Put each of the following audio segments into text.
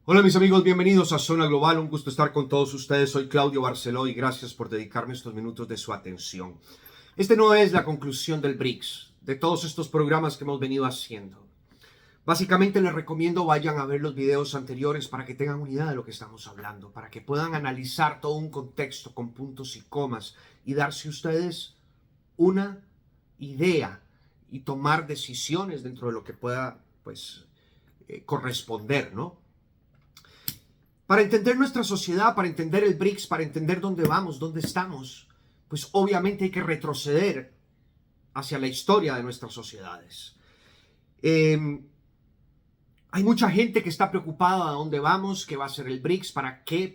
Hola mis amigos, bienvenidos a Zona Global, un gusto estar con todos ustedes. Soy Claudio Barceló y gracias por dedicarme estos minutos de su atención. Este no es la conclusión del BRICS, de todos estos programas que hemos venido haciendo. Básicamente les recomiendo vayan a ver los videos anteriores para que tengan una idea de lo que estamos hablando, para que puedan analizar todo un contexto con puntos y comas y darse ustedes una idea y tomar decisiones dentro de lo que pueda corresponder, ¿no? Para entender nuestra sociedad, para entender el BRICS, para entender dónde vamos, dónde estamos, pues obviamente hay que retroceder hacia la historia de nuestras sociedades. Hay mucha gente que está preocupada de dónde vamos, qué va a ser el BRICS, para qué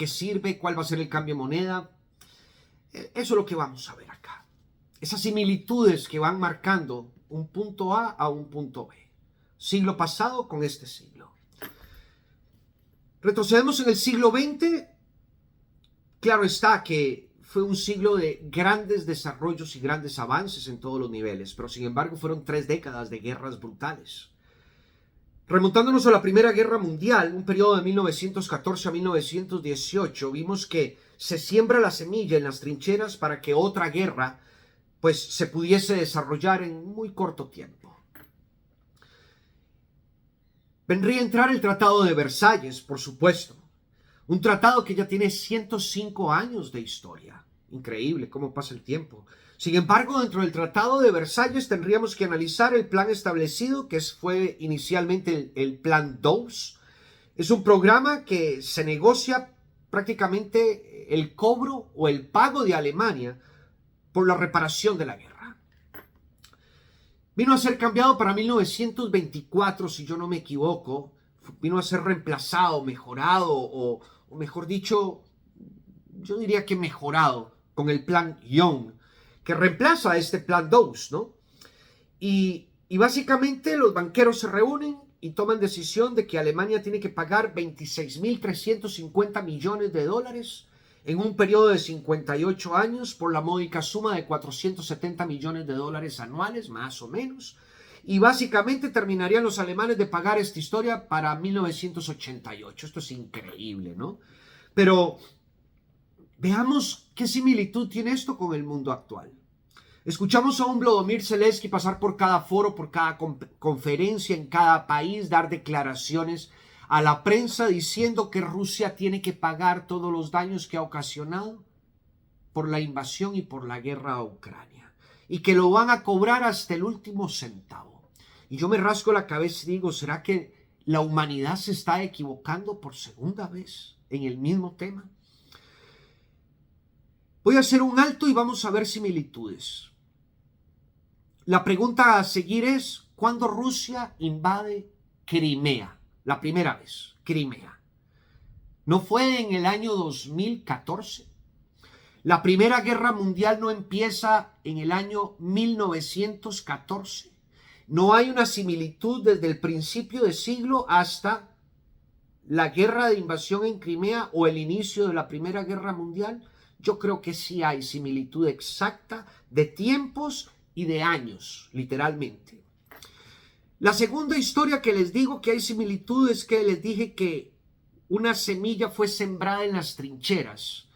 sirve, cuál va a ser el cambio de moneda. Eso es lo que vamos a ver acá. Esas similitudes que van marcando un punto A un punto B. Siglo pasado con este siglo. Retrocedemos en el siglo XX. Claro está que fue un siglo de grandes desarrollos y grandes avances en todos los niveles, pero sin embargo fueron 3 décadas de guerras brutales. Remontándonos a la Primera Guerra Mundial, un periodo de 1914 a 1918, vimos que se siembra la semilla en las trincheras para que otra guerra se pudiese desarrollar en muy corto tiempo. Vendría a entrar el Tratado de Versalles, por supuesto. Un tratado que ya tiene 105 años de historia. Increíble cómo pasa el tiempo. Sin embargo, dentro del Tratado de Versalles tendríamos que analizar el plan establecido, que fue inicialmente el Plan Dawes. Es un programa que se negocia prácticamente el cobro o el pago de Alemania por la reparación de la guerra. Vino a ser cambiado para 1924, si yo no me equivoco. Vino a ser reemplazado, mejorado o mejor dicho, yo diría que mejorado con el plan Young, que reemplaza a este plan Dawes, ¿no? Y básicamente los banqueros se reúnen y toman decisión de que Alemania tiene que pagar 26.350 millones de dólares en un periodo de 58 años por la módica suma de 470 millones de dólares anuales, más o menos. Y básicamente terminarían los alemanes de pagar esta historia para 1988. Esto es increíble, ¿no? Pero veamos qué similitud tiene esto con el mundo actual. Escuchamos a un Volodymyr Zelensky pasar por cada foro, por cada conferencia en cada país, dar declaraciones a la prensa diciendo que Rusia tiene que pagar todos los daños que ha ocasionado por la invasión y por la guerra a Ucrania. Y que lo van a cobrar hasta el último centavo. Y yo me rasco la cabeza y digo, ¿será que la humanidad se está equivocando por segunda vez en el mismo tema? Voy a hacer un alto y vamos a ver similitudes. La pregunta a seguir es, ¿cuándo Rusia invade Crimea? La primera vez, Crimea. ¿No fue en el año 2014? La Primera Guerra Mundial no empieza en el año 1914. No hay una similitud desde el principio de siglo hasta la guerra de invasión en Crimea o el inicio de la Primera Guerra Mundial. Yo creo que sí hay similitud exacta de tiempos y de años, literalmente. La segunda historia que les digo que hay similitud es que les dije que una semilla fue sembrada en las trincheras.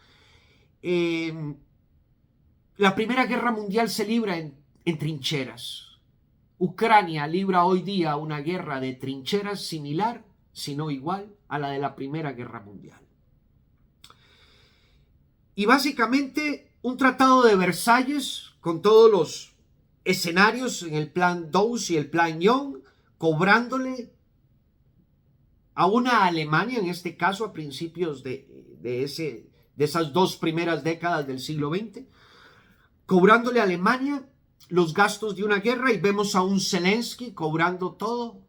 La Primera Guerra Mundial se libra en trincheras. Ucrania libra hoy día una guerra de trincheras similar, si no igual, a la de la Primera Guerra Mundial. Y básicamente un tratado de Versalles con todos los escenarios en el plan Dawes y el plan Young, cobrándole a una Alemania, en este caso a principios de esas 2 primeras décadas del siglo XX, cobrándole a Alemania los gastos de una guerra, y vemos a un Zelensky cobrando todo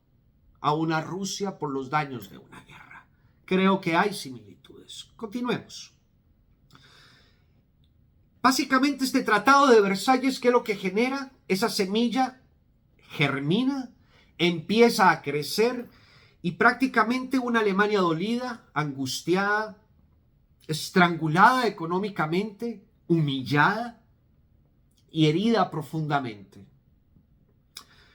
a una Rusia por los daños de una guerra. Creo que hay similitudes. Continuemos. Básicamente este tratado de Versalles, ¿qué es lo que genera? Esa semilla germina, empieza a crecer y prácticamente una Alemania dolida, angustiada, estrangulada económicamente, humillada y herida profundamente.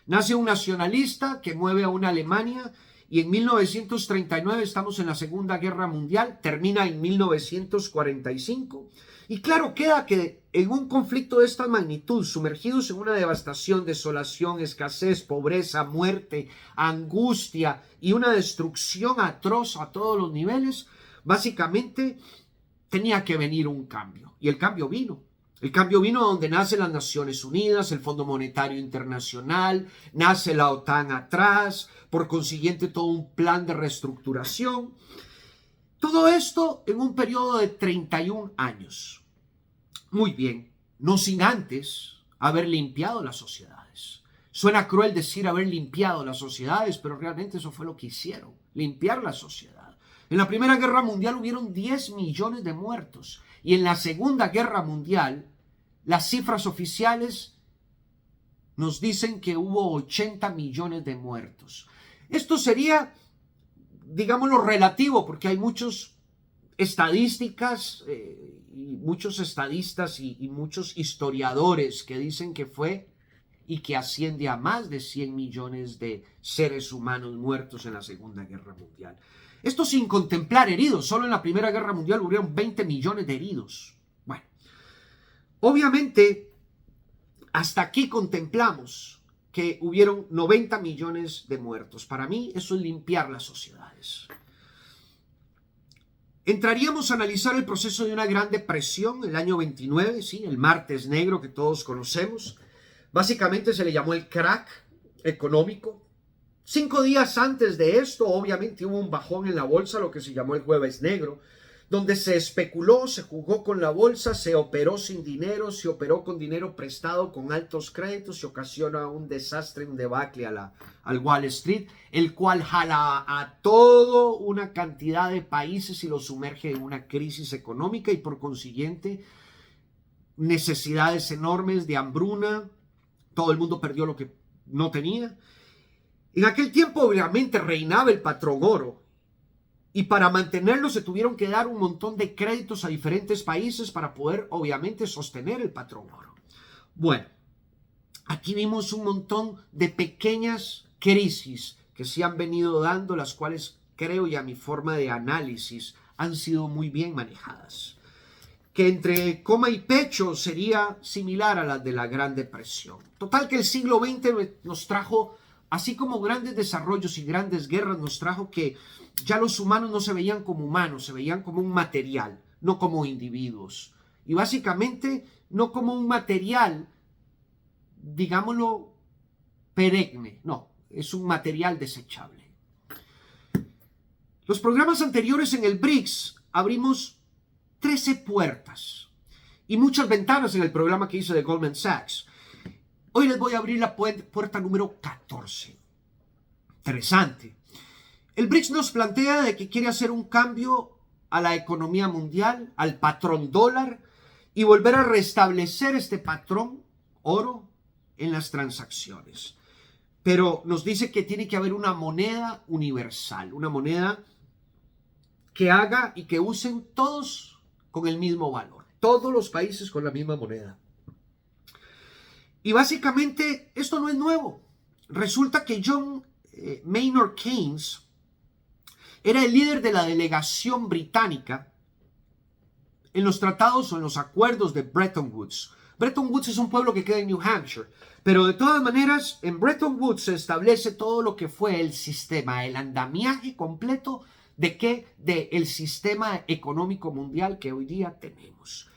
Nace un nacionalista que mueve a una Alemania y en 1939 estamos en la Segunda Guerra Mundial, termina en 1945. Y claro, queda que en un conflicto de esta magnitud, sumergidos en una devastación, desolación, escasez, pobreza, muerte, angustia y una destrucción atroz a todos los niveles, básicamente tenía que venir un cambio. Y el cambio vino. El cambio vino donde nacen las Naciones Unidas, el Fondo Monetario Internacional, nace la OTAN atrás, por consiguiente todo un plan de reestructuración. Todo esto en un periodo de 31 años. Muy bien, no sin antes haber limpiado las sociedades. Suena cruel decir haber limpiado las sociedades, pero realmente eso fue lo que hicieron, limpiar la sociedad. En la Primera Guerra Mundial hubieron 10 millones de muertos y en la Segunda Guerra Mundial las cifras oficiales nos dicen que hubo 80 millones de muertos. Esto sería, digámoslo, relativo, porque hay muchos estadísticas y muchos estadistas y muchos historiadores que dicen que fue y que asciende a más de 100 millones de seres humanos muertos en la Segunda Guerra Mundial. Esto sin contemplar heridos. Solo en la Primera Guerra Mundial hubieron 20 millones de heridos. Bueno, obviamente, hasta aquí contemplamos que hubieron 90 millones de muertos. Para mí, eso es limpiar las sociedades. Entraríamos a analizar el proceso de una gran depresión, el año 29, ¿sí? El martes negro que todos conocemos. Básicamente se le llamó el crack económico. 5 días antes de esto, obviamente hubo un bajón en la bolsa, lo que se llamó el jueves negro, donde se especuló, se jugó con la bolsa, se operó sin dinero, se operó con dinero prestado, con altos créditos, se ocasiona un desastre, un debacle al Wall Street, el cual jala a toda una cantidad de países y los sumerge en una crisis económica y por consiguiente necesidades enormes de hambruna. Todo el mundo perdió lo que no tenía. En aquel tiempo obviamente reinaba el patrón oro y para mantenerlo se tuvieron que dar un montón de créditos a diferentes países para poder obviamente sostener el patrón oro. Bueno, aquí vimos un montón de pequeñas crisis que se han venido dando, las cuales creo y a mi forma de análisis han sido muy bien manejadas. Que entre coma y pecho sería similar a las de la Gran Depresión. Total que el siglo XX nos trajo, así como grandes desarrollos y grandes guerras, nos trajo que ya los humanos no se veían como humanos, se veían como un material, no como individuos. Y básicamente no como un material, digámoslo, perenne, no, es un material desechable. Los programas anteriores en el BRICS abrimos 13 puertas y muchas ventanas en el programa que hice de Goldman Sachs. Hoy les voy a abrir la puerta número 14. Interesante. El BRICS nos plantea de que quiere hacer un cambio a la economía mundial, al patrón dólar y volver a restablecer este patrón oro en las transacciones. Pero nos dice que tiene que haber una moneda universal, una moneda que haga y que usen todos con el mismo valor, todos los países con la misma moneda. Y básicamente esto no es nuevo. Resulta que John Maynard Keynes era el líder de la delegación británica en los tratados o en los acuerdos de Bretton Woods. Bretton Woods es un pueblo que queda en New Hampshire, pero de todas maneras en Bretton Woods se establece todo lo que fue el sistema, el andamiaje completo ¿de qué? Del sistema económico mundial que hoy día tenemos.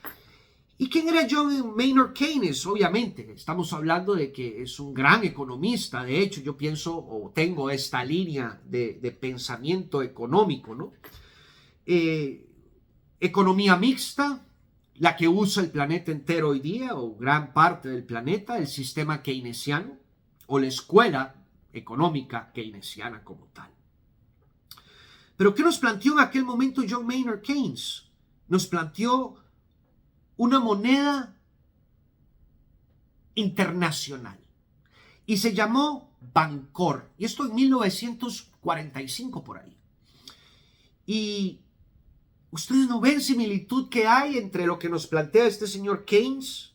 ¿Y quién era John Maynard Keynes? Obviamente, estamos hablando de que es un gran economista. De hecho, yo pienso o tengo esta línea de pensamiento económico, ¿no? Economía mixta, la que usa el planeta entero hoy día, o gran parte del planeta, el sistema keynesiano, o la escuela económica keynesiana como tal. Pero ¿qué nos planteó en aquel momento John Maynard Keynes? Nos planteó una moneda internacional y se llamó Bancor. Y esto en 1945 por ahí. Y ustedes no ven similitud que hay entre lo que nos plantea este señor Keynes,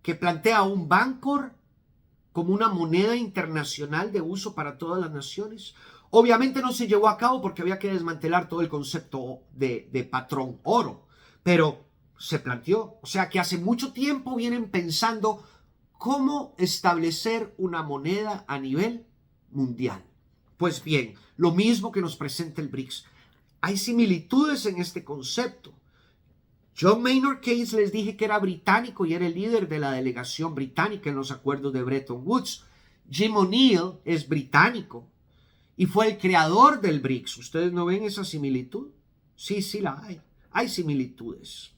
que plantea un Bancor, como una moneda internacional de uso para todas las naciones. Obviamente no se llevó a cabo porque había que desmantelar todo el concepto de patrón oro, pero se planteó. O sea que hace mucho tiempo vienen pensando cómo establecer una moneda a nivel mundial. Pues bien, lo mismo que nos presenta el BRICS. Hay similitudes en este concepto. John Maynard Keynes les dije que era británico y era el líder de la delegación británica en los acuerdos de Bretton Woods. Jim O'Neill es británico y fue el creador del BRICS. ¿Ustedes no ven esa similitud? Sí, sí la hay. Hay similitudes.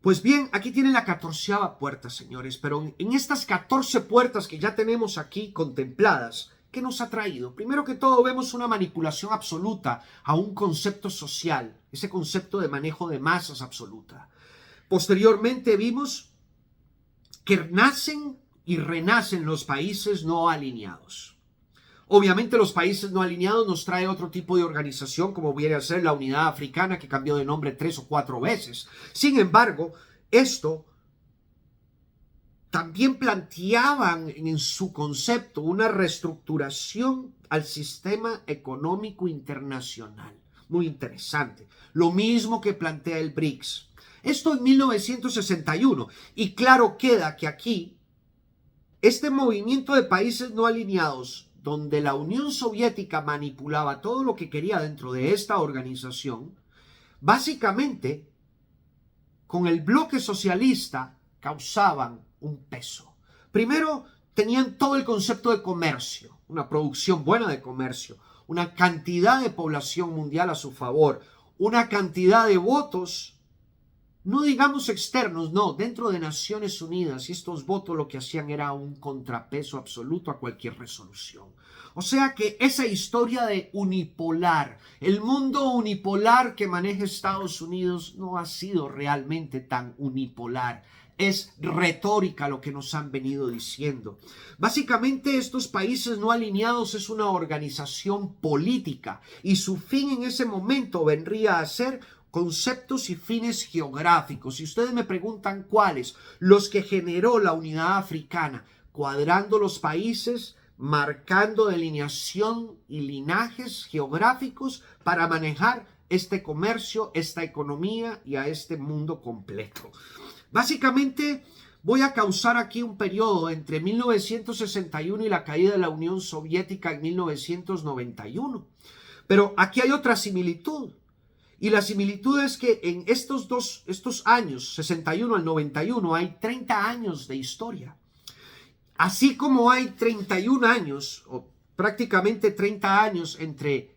Pues bien, aquí tienen la 14ª puerta, señores, pero en estas 14 puertas que ya tenemos aquí contempladas, ¿qué nos ha traído? Primero que todo vemos una manipulación absoluta a un concepto social, ese concepto de manejo de masas absoluta. Posteriormente vimos que nacen y renacen los países no alineados. Obviamente los países no alineados nos trae otro tipo de organización, como viene a ser la Unidad Africana, que cambió de nombre 3 o 4 veces. Sin embargo, esto también planteaban en su concepto una reestructuración al sistema económico internacional. Muy interesante. Lo mismo que plantea el BRICS. Esto en 1961. Y claro queda que aquí, este movimiento de países no alineados, donde la Unión Soviética manipulaba todo lo que quería dentro de esta organización, básicamente, con el bloque socialista, causaban un peso. Primero, tenían todo el concepto de comercio, una producción buena de comercio, una cantidad de población mundial a su favor, una cantidad de votos, no digamos externos, no, dentro de Naciones Unidas, y estos votos lo que hacían era un contrapeso absoluto a cualquier resolución. O sea que esa historia de unipolar, el mundo unipolar que maneja Estados Unidos no ha sido realmente tan unipolar. Es retórica lo que nos han venido diciendo. Básicamente estos países no alineados es una organización política y su fin en ese momento vendría a ser conceptos y fines geográficos. Si ustedes me preguntan cuáles, los que generó la unidad africana, cuadrando los países, marcando delineación y linajes geográficos para manejar este comercio, esta economía y a este mundo completo. Básicamente voy a causar aquí un periodo entre 1961 y la caída de la Unión Soviética en 1991. Pero aquí hay otra similitud. Y la similitud es que en estos años, 61 al 91, hay 30 años de historia. Así como hay 31 años, o prácticamente 30 años entre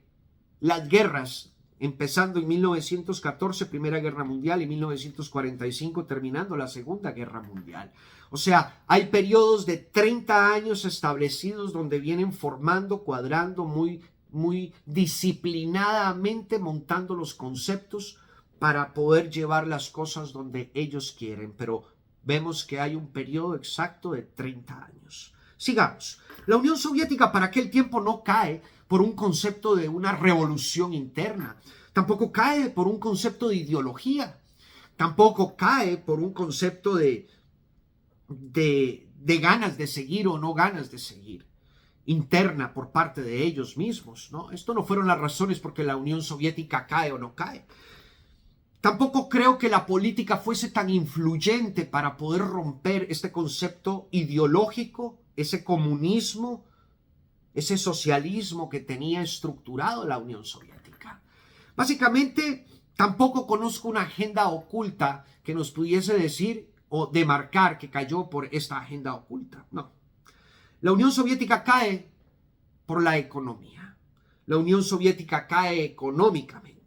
las guerras, empezando en 1914, Primera Guerra Mundial, y 1945, terminando la Segunda Guerra Mundial. O sea, hay periodos de 30 años establecidos donde vienen formando, cuadrando muy disciplinadamente, montando los conceptos para poder llevar las cosas donde ellos quieren, pero vemos que hay un periodo exacto de 30 años. Sigamos. La Unión Soviética para aquel tiempo no cae por un concepto de una revolución interna, tampoco cae por un concepto de ideología, tampoco cae por un concepto de ganas de seguir o no ganas de seguir interna por parte de ellos mismos, ¿no? Esto no fueron las razones por que la Unión Soviética cae o no cae. Tampoco creo que la política fuese tan influyente para poder romper este concepto ideológico, ese comunismo, ese socialismo que tenía estructurado la Unión Soviética. Básicamente, tampoco conozco una agenda oculta que nos pudiese decir o demarcar que cayó por esta agenda oculta. No. La Unión Soviética cae por la economía. La Unión Soviética cae económicamente.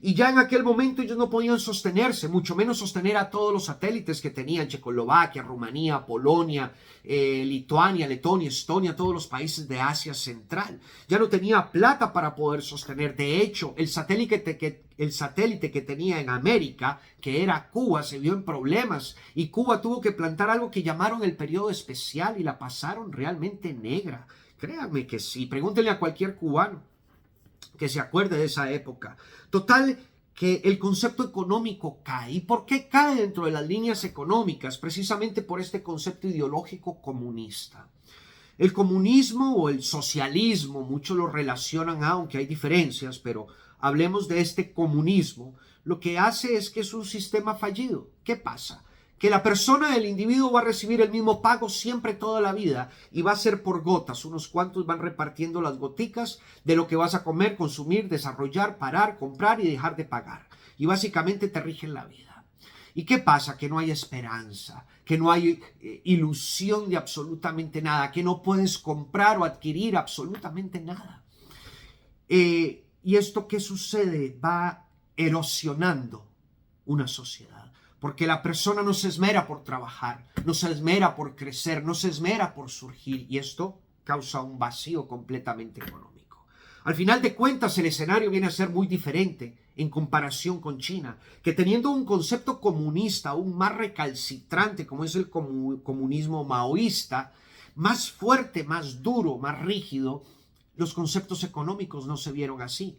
Y ya en aquel momento ellos no podían sostenerse, mucho menos sostener a todos los satélites que tenían: Checoslovaquia, Rumanía, Polonia, Lituania, Letonia, Estonia, todos los países de Asia Central. Ya no tenía plata para poder sostener. De hecho, el satélite que tenía en América, que era Cuba, se vio en problemas y Cuba tuvo que plantar algo que llamaron el periodo especial y la pasaron realmente negra. Créanme que sí, pregúntenle a cualquier cubano que se acuerde de esa época. Total, que el concepto económico cae. ¿Y por qué cae dentro de las líneas económicas? Precisamente por este concepto ideológico comunista. El comunismo o el socialismo, muchos lo relacionan, aunque hay diferencias, pero hablemos de este comunismo. Lo que hace es que es un sistema fallido. ¿Qué pasa? Que la persona, el individuo, va a recibir el mismo pago siempre toda la vida y va a ser por gotas. Unos cuantos van repartiendo las goticas de lo que vas a comer, consumir, desarrollar, parar, comprar y dejar de pagar. Y básicamente te rigen la vida. ¿Y qué pasa? Que no hay esperanza, que no hay ilusión de absolutamente nada, que no puedes comprar o adquirir absolutamente nada. ¿Y esto qué sucede? Va erosionando una sociedad. Porque la persona no se esmera por trabajar, no se esmera por crecer, no se esmera por surgir. Y esto causa un vacío completamente económico. Al final de cuentas, el escenario viene a ser muy diferente en comparación con China, que teniendo un concepto comunista aún más recalcitrante, como es el comunismo maoísta, más fuerte, más duro, más rígido, los conceptos económicos no se vieron así.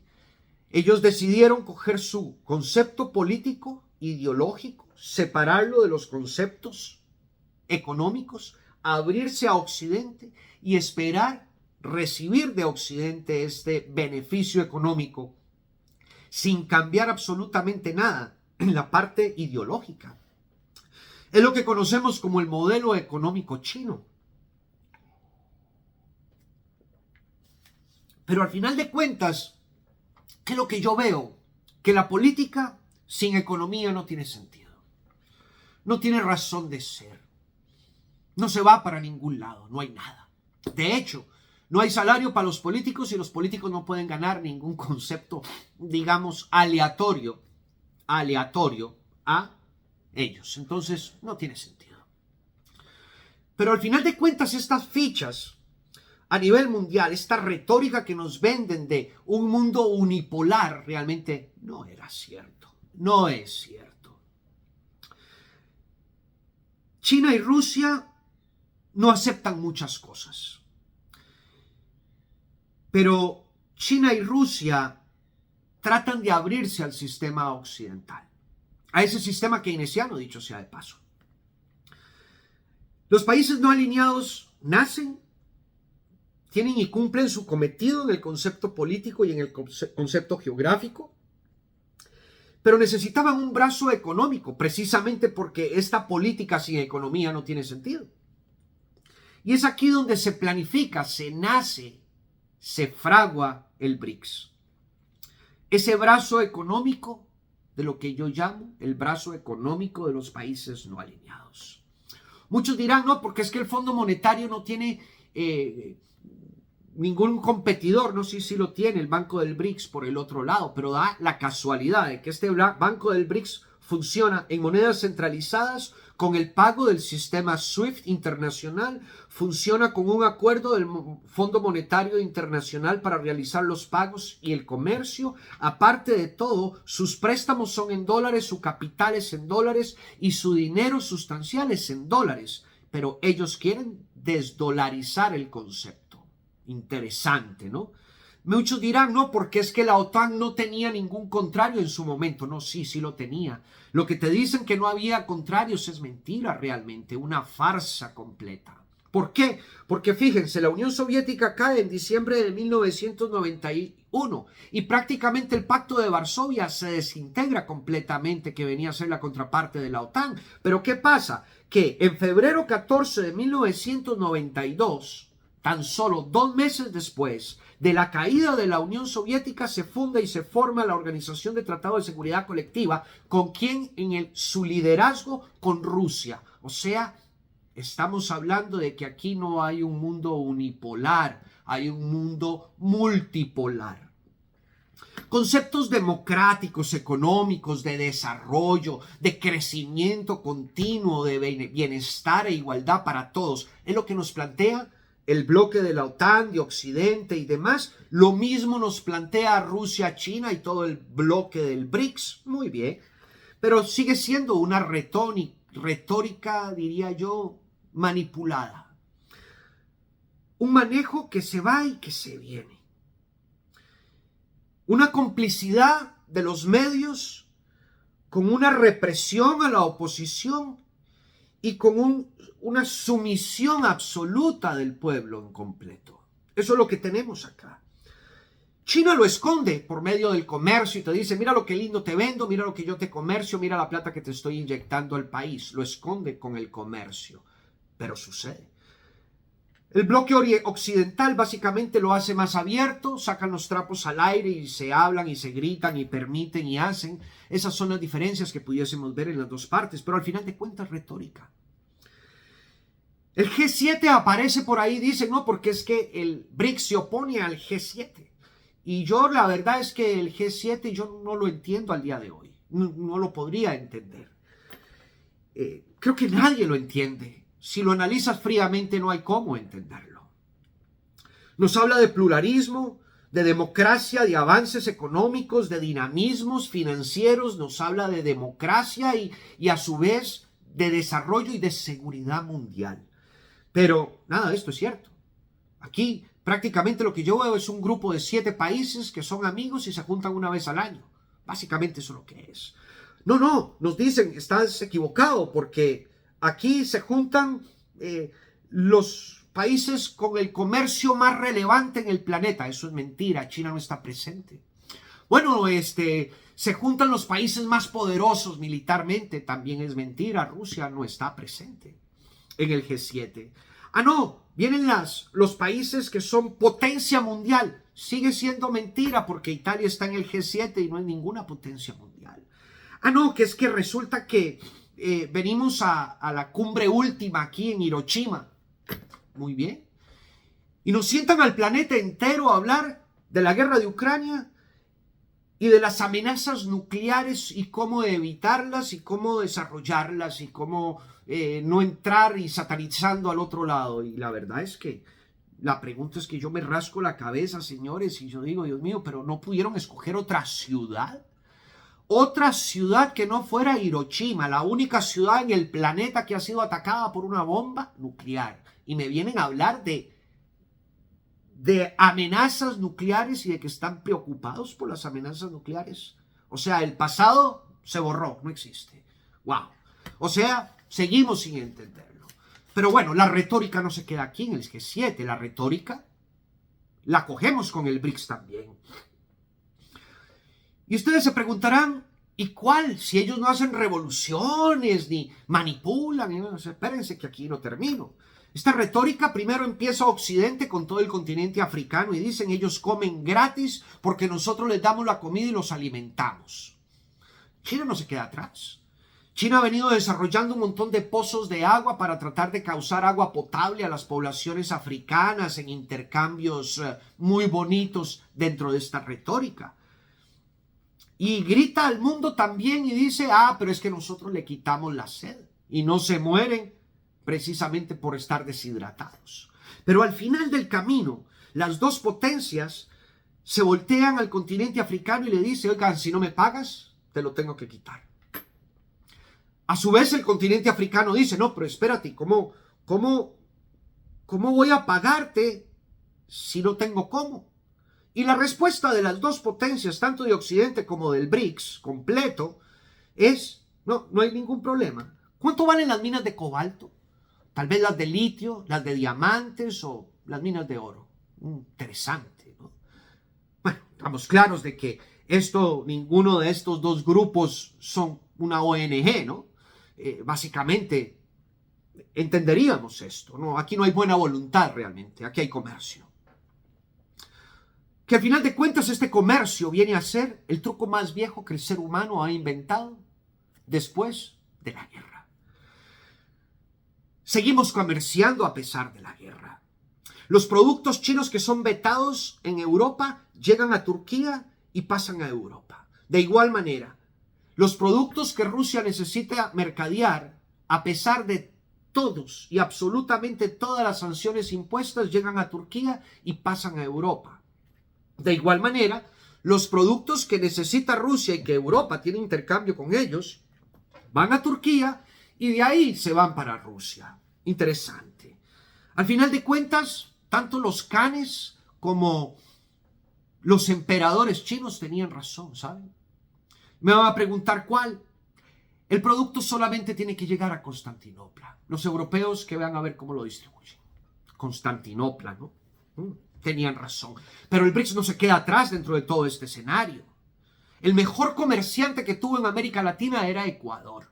Ellos decidieron coger su concepto político, ideológico, separarlo de los conceptos económicos, abrirse a Occidente y esperar recibir de Occidente este beneficio económico sin cambiar absolutamente nada en la parte ideológica. Es lo que conocemos como el modelo económico chino. Pero al final de cuentas, ¿qué es lo que yo veo? Que la política sin economía no tiene sentido. No tiene razón de ser. No se va para ningún lado, no hay nada. De hecho, no hay salario para los políticos y los políticos no pueden ganar ningún concepto, digamos, aleatorio a ellos. Entonces, no tiene sentido. Pero al final de cuentas, estas fichas a nivel mundial, esta retórica que nos venden de un mundo unipolar, realmente no era cierto. No es cierto. China y Rusia no aceptan muchas cosas. Pero China y Rusia tratan de abrirse al sistema occidental, a ese sistema keynesiano, dicho sea de paso. Los países no alineados nacen, tienen y cumplen su cometido en el concepto político y en el concepto geográfico, pero necesitaban un brazo económico, precisamente porque esta política sin economía no tiene sentido. Y es aquí donde se planifica, se nace, se fragua el BRICS. Ese brazo económico de lo que yo llamo el brazo económico de los países no alineados. Muchos dirán, no, porque es que el Fondo Monetario no tiene ningún competidor, no sé si lo tiene el Banco del BRICS por el otro lado, pero da la casualidad de que este Banco del BRICS funciona en monedas centralizadas con el pago del sistema SWIFT internacional, funciona con un acuerdo del Fondo Monetario Internacional para realizar los pagos y el comercio. Aparte de todo, sus préstamos son en dólares, su capital es en dólares y su dinero sustancial es en dólares. Pero ellos quieren desdolarizar el concepto. Interesante, ¿no? Muchos dirán, no, porque es que la OTAN no tenía ningún contrario en su momento. No, sí lo tenía. Lo que te dicen que no había contrarios es mentira realmente, una farsa completa. ¿Por qué? Porque fíjense, la Unión Soviética cae en diciembre de 1991 y prácticamente el Pacto de Varsovia se desintegra completamente, que venía a ser la contraparte de la OTAN. Pero ¿qué pasa? Que en febrero 14 de 1992... tan solo 2 meses después de la caída de la Unión Soviética, se funda y se forma la Organización de Tratado de Seguridad Colectiva, ¿con quién? Su liderazgo con Rusia. O sea, estamos hablando de que aquí no hay un mundo unipolar, hay un mundo multipolar. Conceptos democráticos, económicos, de desarrollo, de crecimiento continuo, de bienestar e igualdad para todos, es lo que nos plantea el bloque de la OTAN, de Occidente y demás. Lo mismo nos plantea Rusia, China y todo el bloque del BRICS. Muy bien. Pero sigue siendo una retórica, diría yo, manipulada. Un manejo que se va y que se viene. Una complicidad de los medios con una represión a la oposición y con una sumisión absoluta del pueblo en completo. Eso es lo que tenemos acá. China lo esconde por medio del comercio y te dice, mira lo que lindo te vendo, mira lo que yo te comercio, mira la plata que te estoy inyectando al país. Lo esconde con el comercio, pero sucede. El bloque occidental básicamente lo hace más abierto, sacan los trapos al aire y se hablan y se gritan y permiten y hacen. Esas son las diferencias que pudiésemos ver en las dos partes, pero al final de cuentas retórica. El G7 aparece por ahí, dicen, no, porque es que el BRICS se opone al G7. Y yo la verdad es que el G7 yo no lo entiendo al día de hoy. No lo podría entender. Creo que nadie lo entiende. Si lo analizas fríamente no hay cómo entenderlo. Nos habla de pluralismo, de democracia, de avances económicos, de dinamismos financieros. Nos habla de democracia y a su vez de desarrollo y de seguridad mundial. Pero nada de esto es cierto. Aquí prácticamente lo que yo veo es un grupo de 7 países que son amigos y se juntan una vez al año. Básicamente eso es lo que es. No, nos dicen, estás equivocado porque aquí se juntan los países con el comercio más relevante en el planeta. Eso es mentira, China no está presente. Bueno, se juntan los países más poderosos militarmente. También es mentira, Rusia no está presente en el G7. No, vienen los países que son potencia mundial. Sigue siendo mentira porque Italia está en el G7 y no es ninguna potencia mundial. No, que es que resulta que venimos a la cumbre última aquí en Hiroshima. Muy bien. Y nos sientan al planeta entero a hablar de la guerra de Ucrania y de las amenazas nucleares y cómo evitarlas y cómo desarrollarlas y cómo no entrar y satanizando al otro lado. Y la verdad es que la pregunta es que yo me rasco la cabeza, señores, y yo digo, Dios mío, pero ¿no pudieron escoger otra ciudad? Otra ciudad que no fuera Hiroshima, la única ciudad en el planeta que ha sido atacada por una bomba nuclear. Y me vienen a hablar de amenazas nucleares y de que están preocupados por las amenazas nucleares. O sea, el pasado se borró, no existe. Wow. O sea, seguimos sin entenderlo. Pero bueno, la retórica no se queda aquí en el G7. La retórica la cogemos con el BRICS también. Y ustedes se preguntarán, ¿y cuál? Si ellos no hacen revoluciones ni manipulan. Espérense que aquí no termino. Esta retórica primero empieza Occidente con todo el continente africano y dicen ellos comen gratis porque nosotros les damos la comida y los alimentamos. China no se queda atrás. China ha venido desarrollando un montón de pozos de agua para tratar de causar agua potable a las poblaciones africanas en intercambios muy bonitos dentro de esta retórica. Y grita al mundo también y dice, pero es que nosotros le quitamos la sed y no se mueren precisamente por estar deshidratados. Pero al final del camino, las dos potencias se voltean al continente africano y le dicen, oigan, si no me pagas, te lo tengo que quitar. A su vez, el continente africano dice, no, pero espérate, ¿cómo voy a pagarte si no tengo cómo? Y la respuesta de las dos potencias, tanto de Occidente como del BRICS completo, es, no hay ningún problema. ¿Cuánto valen las minas de cobalto? Tal vez las de litio, las de diamantes o las minas de oro. Interesante, ¿no? Bueno, estamos claros de que ninguno de estos dos grupos son una ONG, ¿no? Básicamente entenderíamos esto, ¿no? Aquí no hay buena voluntad realmente, aquí hay comercio. Que al final de cuentas este comercio viene a ser el truco más viejo que el ser humano ha inventado después de la guerra. Seguimos comerciando a pesar de la guerra. Los productos chinos que son vetados en Europa llegan a Turquía y pasan a Europa. De igual manera, los productos que Rusia necesita mercadear, a pesar de todos y absolutamente todas las sanciones impuestas, llegan a Turquía y pasan a Europa. De igual manera, los productos que necesita Rusia y que Europa tiene intercambio con ellos, van a Turquía y de ahí se van para Rusia. Interesante. Al final de cuentas, tanto los canes como los emperadores chinos tenían razón, ¿saben? Me van a preguntar cuál. El producto solamente tiene que llegar a Constantinopla. Los europeos que van a ver cómo lo distribuyen. Constantinopla, ¿no? Tenían razón. Pero el BRICS no se queda atrás dentro de todo este escenario. El mejor comerciante que tuvo en América Latina era Ecuador.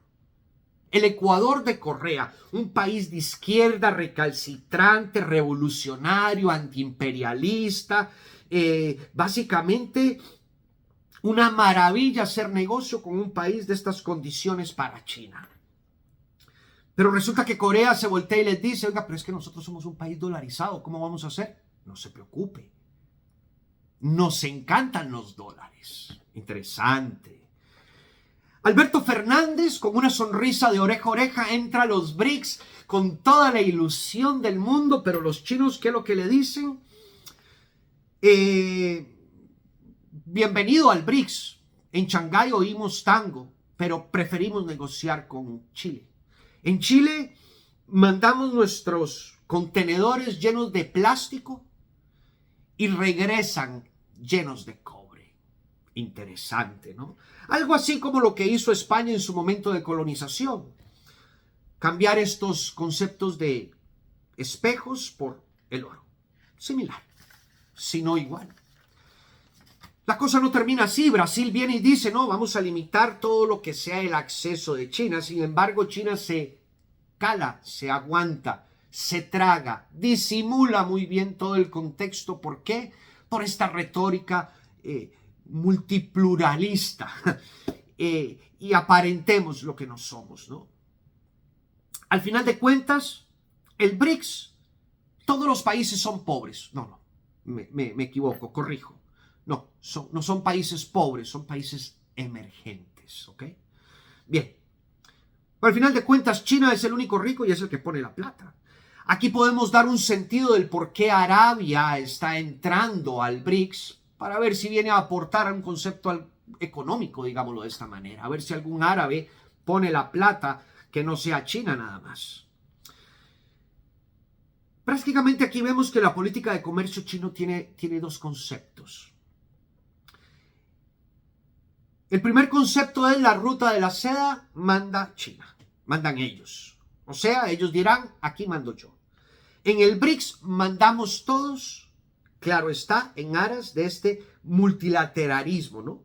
El Ecuador de Correa, un país de izquierda, recalcitrante, revolucionario, antiimperialista, básicamente una maravilla hacer negocio con un país de estas condiciones para China. Pero resulta que Corea se voltea y les dice, oiga, pero es que nosotros somos un país dolarizado, ¿cómo vamos a hacer? No se preocupe. Nos encantan los dólares. Interesante. Alberto Fernández, con una sonrisa de oreja a oreja, entra a los BRICS con toda la ilusión del mundo, pero los chinos, ¿qué es lo que le dicen? Bienvenido al BRICS. En Shanghái oímos tango, pero preferimos negociar con Chile. En Chile mandamos nuestros contenedores llenos de plástico y regresan llenos de cobre. Interesante, ¿no? Algo así como lo que hizo España en su momento de colonización. Cambiar estos conceptos de espejos por el oro. Similar, si no igual. La cosa no termina así. Brasil viene y dice, no, vamos a limitar todo lo que sea el acceso de China. Sin embargo, China se cala, se aguanta, se traga, disimula muy bien todo el contexto. ¿Por qué? Por esta retórica multipluralista y aparentemos lo que no somos, ¿no? Al final de cuentas, el BRICS, todos los países son pobres. No, me equivoco, corrijo. No son países pobres, son países emergentes, ¿ok? Bien. Al final de cuentas, China es el único rico y es el que pone la plata. Aquí podemos dar un sentido del por qué Arabia está entrando al BRICS para ver si viene a aportar un concepto económico, digámoslo de esta manera. A ver si algún árabe pone la plata que no sea China nada más. Prácticamente aquí vemos que la política de comercio chino tiene dos conceptos. El primer concepto es la ruta de la seda, manda China, mandan ellos. O sea, ellos dirán, aquí mando yo. En el BRICS mandamos todos, claro está, en aras de este multilateralismo, ¿no?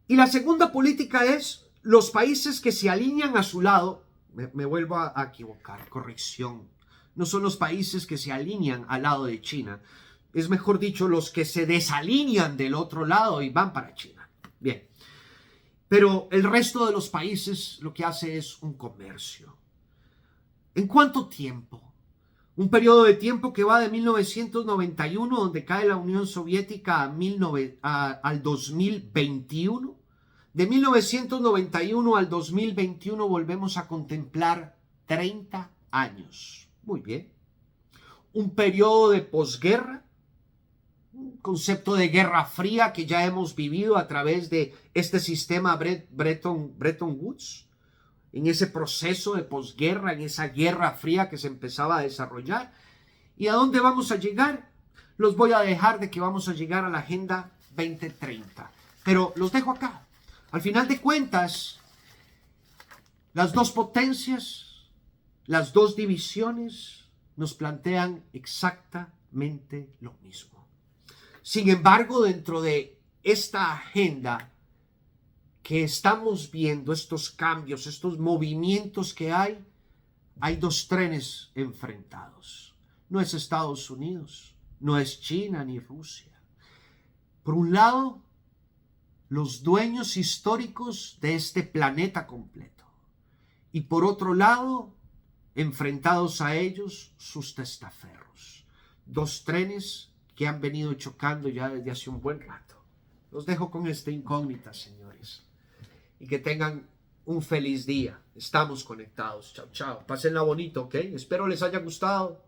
Y la segunda política es los países que se alinean a su lado, me vuelvo a equivocar, corrección, no son los países que se alinean al lado de China, es mejor dicho, los que se desalinean del otro lado y van para China. Bien, pero el resto de los países lo que hace es un comercio. ¿En cuánto tiempo? Un periodo de tiempo que va de 1991, donde cae la Unión Soviética, al 2021. De 1991 al 2021 volvemos a contemplar 30 años. Muy bien. Un periodo de posguerra. Concepto de guerra fría que ya hemos vivido a través de este sistema Bretton Woods, en ese proceso de posguerra, en esa guerra fría que se empezaba a desarrollar. ¿Y a dónde vamos a llegar? Los voy a dejar de que vamos a llegar a la Agenda 2030, pero los dejo acá. Al final de cuentas, las dos potencias, las dos divisiones nos plantean exactamente lo mismo. Sin embargo, dentro de esta agenda que estamos viendo, estos cambios, estos movimientos que hay dos trenes enfrentados. No es Estados Unidos, no es China ni Rusia. Por un lado, los dueños históricos de este planeta completo. Y por otro lado, enfrentados a ellos, sus testaferros. Dos trenes que han venido chocando ya desde hace un buen rato. Los dejo con esta incógnita, señores. Y que tengan un feliz día. Estamos conectados. Chao, chao. Pásenla bonito, ¿ok? Espero les haya gustado.